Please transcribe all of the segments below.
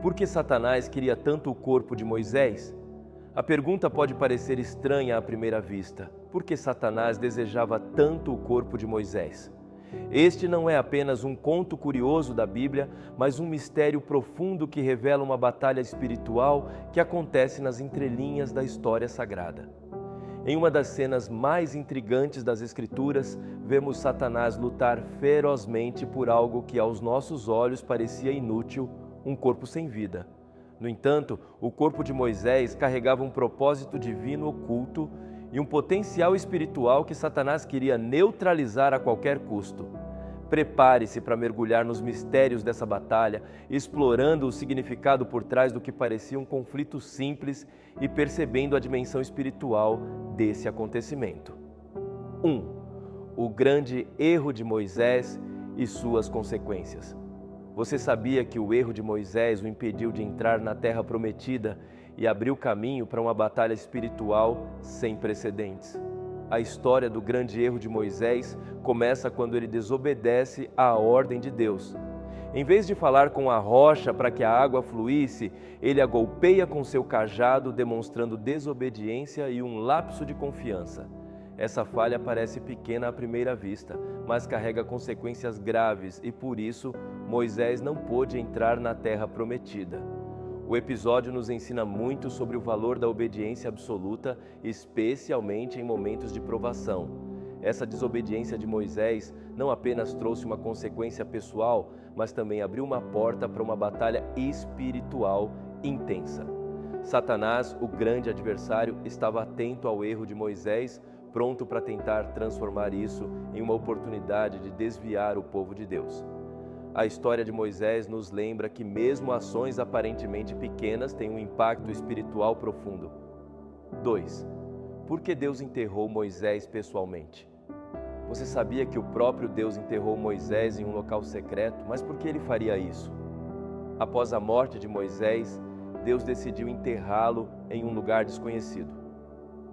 Por que Satanás queria tanto o corpo de Moisés? A pergunta pode parecer estranha à primeira vista. Por que Satanás desejava tanto o corpo de Moisés? Este não é apenas um conto curioso da Bíblia, mas um mistério profundo que revela uma batalha espiritual que acontece nas entrelinhas da história sagrada. Em uma das cenas mais intrigantes das Escrituras, vemos Satanás lutar ferozmente por algo que aos nossos olhos parecia inútil, um corpo sem vida. No entanto, o corpo de Moisés carregava um propósito divino oculto e um potencial espiritual que Satanás queria neutralizar a qualquer custo. Prepare-se para mergulhar nos mistérios dessa batalha, explorando o significado por trás do que parecia um conflito simples e percebendo a dimensão espiritual desse acontecimento. 1. O grande erro de Moisés e suas consequências. Você sabia que o erro de Moisés o impediu de entrar na Terra Prometida e abriu caminho para uma batalha espiritual sem precedentes? A história do grande erro de Moisés começa quando ele desobedece à ordem de Deus. Em vez de falar com a rocha para que a água fluísse, ele a golpeia com seu cajado, demonstrando desobediência e um lapso de confiança. Essa falha parece pequena à primeira vista, mas carrega consequências graves e, por isso, Moisés não pôde entrar na Terra Prometida. O episódio nos ensina muito sobre o valor da obediência absoluta, especialmente em momentos de provação. Essa desobediência de Moisés não apenas trouxe uma consequência pessoal, mas também abriu uma porta para uma batalha espiritual intensa. Satanás, o grande adversário, estava atento ao erro de Moisés, pronto para tentar transformar isso em uma oportunidade de desviar o povo de Deus. A história de Moisés nos lembra que mesmo ações aparentemente pequenas têm um impacto espiritual profundo. 2. Por que Deus enterrou Moisés pessoalmente? Você sabia que o próprio Deus enterrou Moisés em um local secreto, mas por que ele faria isso? Após a morte de Moisés, Deus decidiu enterrá-lo em um lugar desconhecido.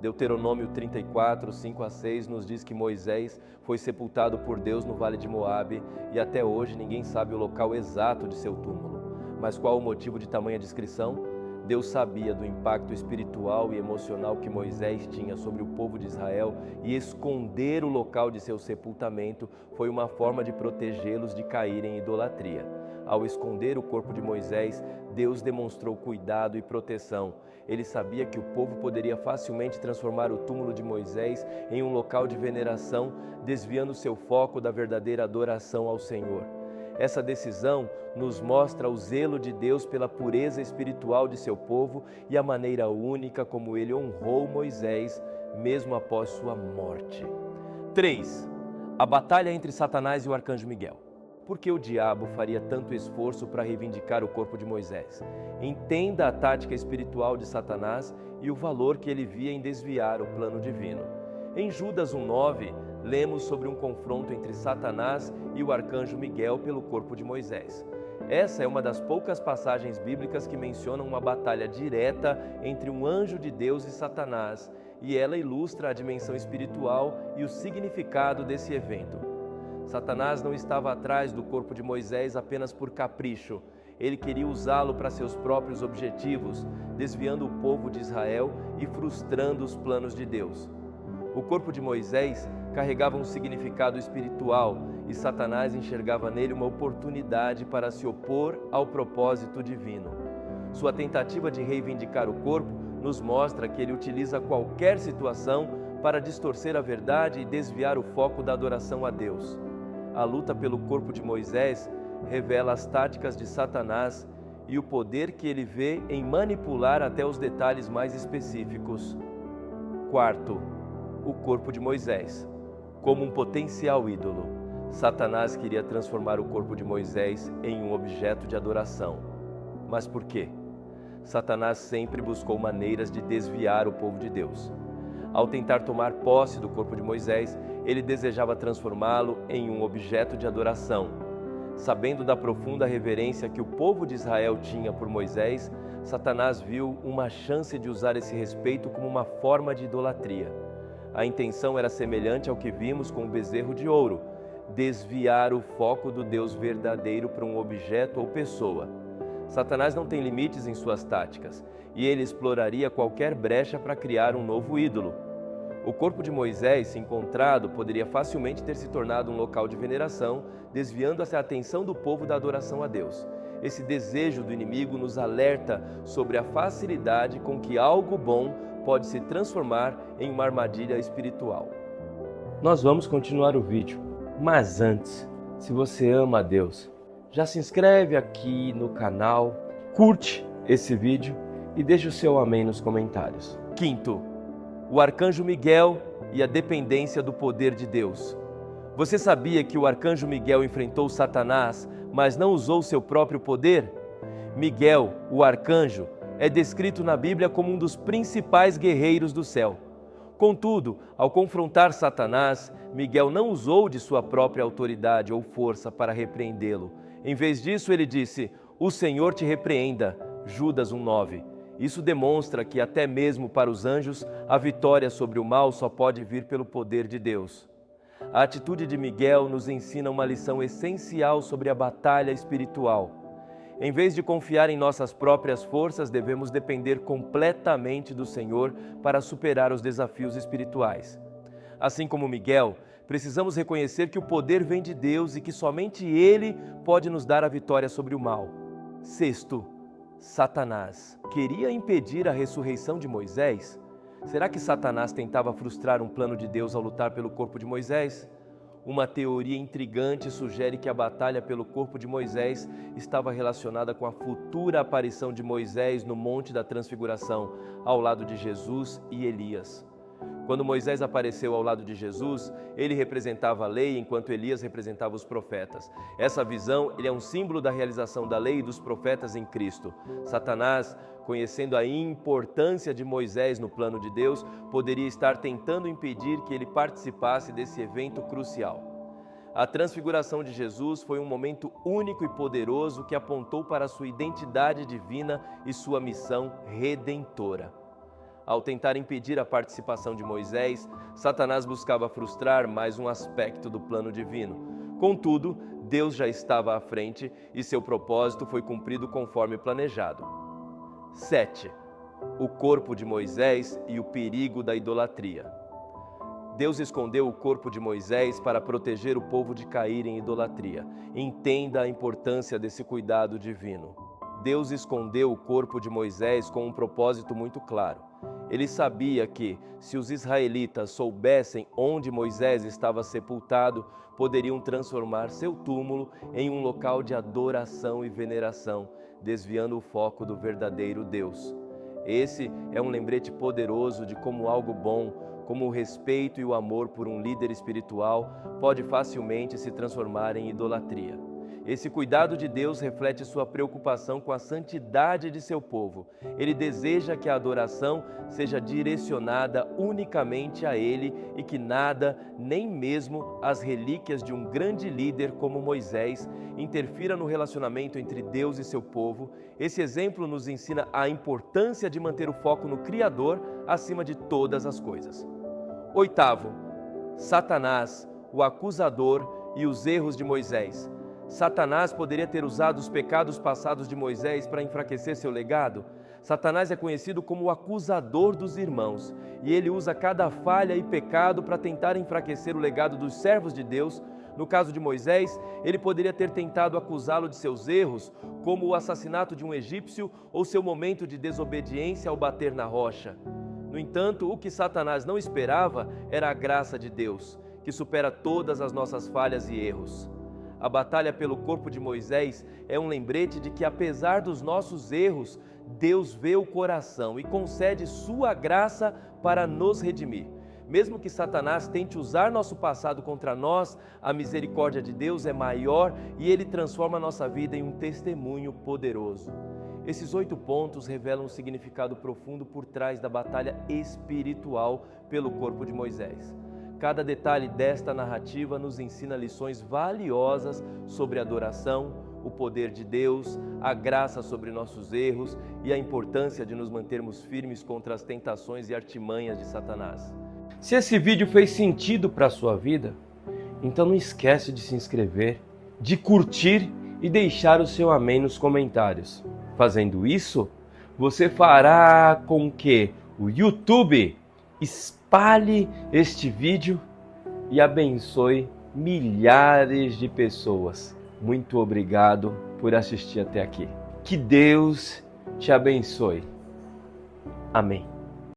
Deuteronômio 34, 5-6 nos diz que Moisés foi sepultado por Deus no Vale de Moabe e até hoje ninguém sabe o local exato de seu túmulo. Mas qual o motivo de tamanha discrição? Deus sabia do impacto espiritual e emocional que Moisés tinha sobre o povo de Israel e esconder o local de seu sepultamento foi uma forma de protegê-los de caírem em idolatria. Ao esconder o corpo de Moisés, Deus demonstrou cuidado e proteção. Ele sabia que o povo poderia facilmente transformar o túmulo de Moisés em um local de veneração, desviando seu foco da verdadeira adoração ao Senhor. Essa decisão nos mostra o zelo de Deus pela pureza espiritual de seu povo e a maneira única como ele honrou Moisés, mesmo após sua morte. 3. A batalha entre Satanás e o arcanjo Miguel. Por que o diabo faria tanto esforço para reivindicar o corpo de Moisés? Entenda a tática espiritual de Satanás e o valor que ele via em desviar o plano divino. Em Judas 1:9, lemos sobre um confronto entre Satanás e o arcanjo Miguel pelo corpo de Moisés. Essa é uma das poucas passagens bíblicas que mencionam uma batalha direta entre um anjo de Deus e Satanás, e ela ilustra a dimensão espiritual e o significado desse evento. Satanás não estava atrás do corpo de Moisés apenas por capricho. Ele queria usá-lo para seus próprios objetivos, desviando o povo de Israel e frustrando os planos de Deus. O corpo de Moisés carregava um significado espiritual e Satanás enxergava nele uma oportunidade para se opor ao propósito divino. Sua tentativa de reivindicar o corpo nos mostra que ele utiliza qualquer situação para distorcer a verdade e desviar o foco da adoração a Deus. A luta pelo corpo de Moisés revela as táticas de Satanás e o poder que ele vê em manipular até os detalhes mais específicos. 4. O corpo de Moisés. Como um potencial ídolo, Satanás queria transformar o corpo de Moisés em um objeto de adoração. Mas por quê? Satanás sempre buscou maneiras de desviar o povo de Deus. Ao tentar tomar posse do corpo de Moisés, ele desejava transformá-lo em um objeto de adoração. Sabendo da profunda reverência que o povo de Israel tinha por Moisés, Satanás viu uma chance de usar esse respeito como uma forma de idolatria. A intenção era semelhante ao que vimos com o bezerro de ouro, desviar o foco do Deus verdadeiro para um objeto ou pessoa. Satanás não tem limites em suas táticas, e ele exploraria qualquer brecha para criar um novo ídolo. O corpo de Moisés, se encontrado, poderia facilmente ter se tornado um local de veneração, desviando a atenção do povo da adoração a Deus. Esse desejo do inimigo nos alerta sobre a facilidade com que algo bom pode se transformar em uma armadilha espiritual. Nós vamos continuar o vídeo, mas antes, se você ama a Deus, já se inscreve aqui no canal, curte esse vídeo e deixa o seu amém nos comentários. Quinto, o arcanjo Miguel e a dependência do poder de Deus. Você sabia que o arcanjo Miguel enfrentou Satanás, mas não usou seu próprio poder? Miguel, o arcanjo, é descrito na Bíblia como um dos principais guerreiros do céu. Contudo, ao confrontar Satanás, Miguel não usou de sua própria autoridade ou força para repreendê-lo. Em vez disso, ele disse: "O Senhor te repreenda", Judas 1:9. Isso demonstra que até mesmo para os anjos, a vitória sobre o mal só pode vir pelo poder de Deus. A atitude de Miguel nos ensina uma lição essencial sobre a batalha espiritual. Em vez de confiar em nossas próprias forças, devemos depender completamente do Senhor para superar os desafios espirituais. Assim como Miguel, precisamos reconhecer que o poder vem de Deus e que somente Ele pode nos dar a vitória sobre o mal. Sexto, Satanás queria impedir a ressurreição de Moisés? Será que Satanás tentava frustrar um plano de Deus ao lutar pelo corpo de Moisés? Uma teoria intrigante sugere que a batalha pelo corpo de Moisés estava relacionada com a futura aparição de Moisés no Monte da Transfiguração, ao lado de Jesus e Elias. Quando Moisés apareceu ao lado de Jesus, ele representava a lei, enquanto Elias representava os profetas. Essa visão é um símbolo da realização da lei e dos profetas em Cristo. Satanás, conhecendo a importância de Moisés no plano de Deus, poderia estar tentando impedir que ele participasse desse evento crucial. A transfiguração de Jesus foi um momento único e poderoso que apontou para a sua identidade divina e sua missão redentora. Ao tentar impedir a participação de Moisés, Satanás buscava frustrar mais um aspecto do plano divino. Contudo, Deus já estava à frente e seu propósito foi cumprido conforme planejado. 7. O corpo de Moisés e o perigo da idolatria. Deus escondeu o corpo de Moisés para proteger o povo de cair em idolatria. Entenda a importância desse cuidado divino. Deus escondeu o corpo de Moisés com um propósito muito claro. Ele sabia que, se os israelitas soubessem onde Moisés estava sepultado, poderiam transformar seu túmulo em um local de adoração e veneração, desviando o foco do verdadeiro Deus. Esse é um lembrete poderoso de como algo bom, como o respeito e o amor por um líder espiritual, pode facilmente se transformar em idolatria. Esse cuidado de Deus reflete sua preocupação com a santidade de seu povo. Ele deseja que a adoração seja direcionada unicamente a Ele e que nada, nem mesmo as relíquias de um grande líder como Moisés, interfira no relacionamento entre Deus e seu povo. Esse exemplo nos ensina a importância de manter o foco no Criador acima de todas as coisas. 8. Satanás, o acusador e os erros de Moisés. Satanás poderia ter usado os pecados passados de Moisés para enfraquecer seu legado? Satanás é conhecido como o acusador dos irmãos, e ele usa cada falha e pecado para tentar enfraquecer o legado dos servos de Deus. No caso de Moisés, ele poderia ter tentado acusá-lo de seus erros, como o assassinato de um egípcio ou seu momento de desobediência ao bater na rocha. No entanto, o que Satanás não esperava era a graça de Deus, que supera todas as nossas falhas e erros. A batalha pelo corpo de Moisés é um lembrete de que, apesar dos nossos erros, Deus vê o coração e concede sua graça para nos redimir. Mesmo que Satanás tente usar nosso passado contra nós, a misericórdia de Deus é maior e Ele transforma nossa vida em um testemunho poderoso. Esses 8 pontos revelam um significado profundo por trás da batalha espiritual pelo corpo de Moisés. Cada detalhe desta narrativa nos ensina lições valiosas sobre a adoração, o poder de Deus, a graça sobre nossos erros e a importância de nos mantermos firmes contra as tentações e artimanhas de Satanás. Se esse vídeo fez sentido para a sua vida, então não esquece de se inscrever, de curtir e deixar o seu amém nos comentários. Fazendo isso, você fará com que o YouTube espalhe este vídeo e abençoe milhares de pessoas. Muito obrigado por assistir até aqui. Que Deus te abençoe. Amém.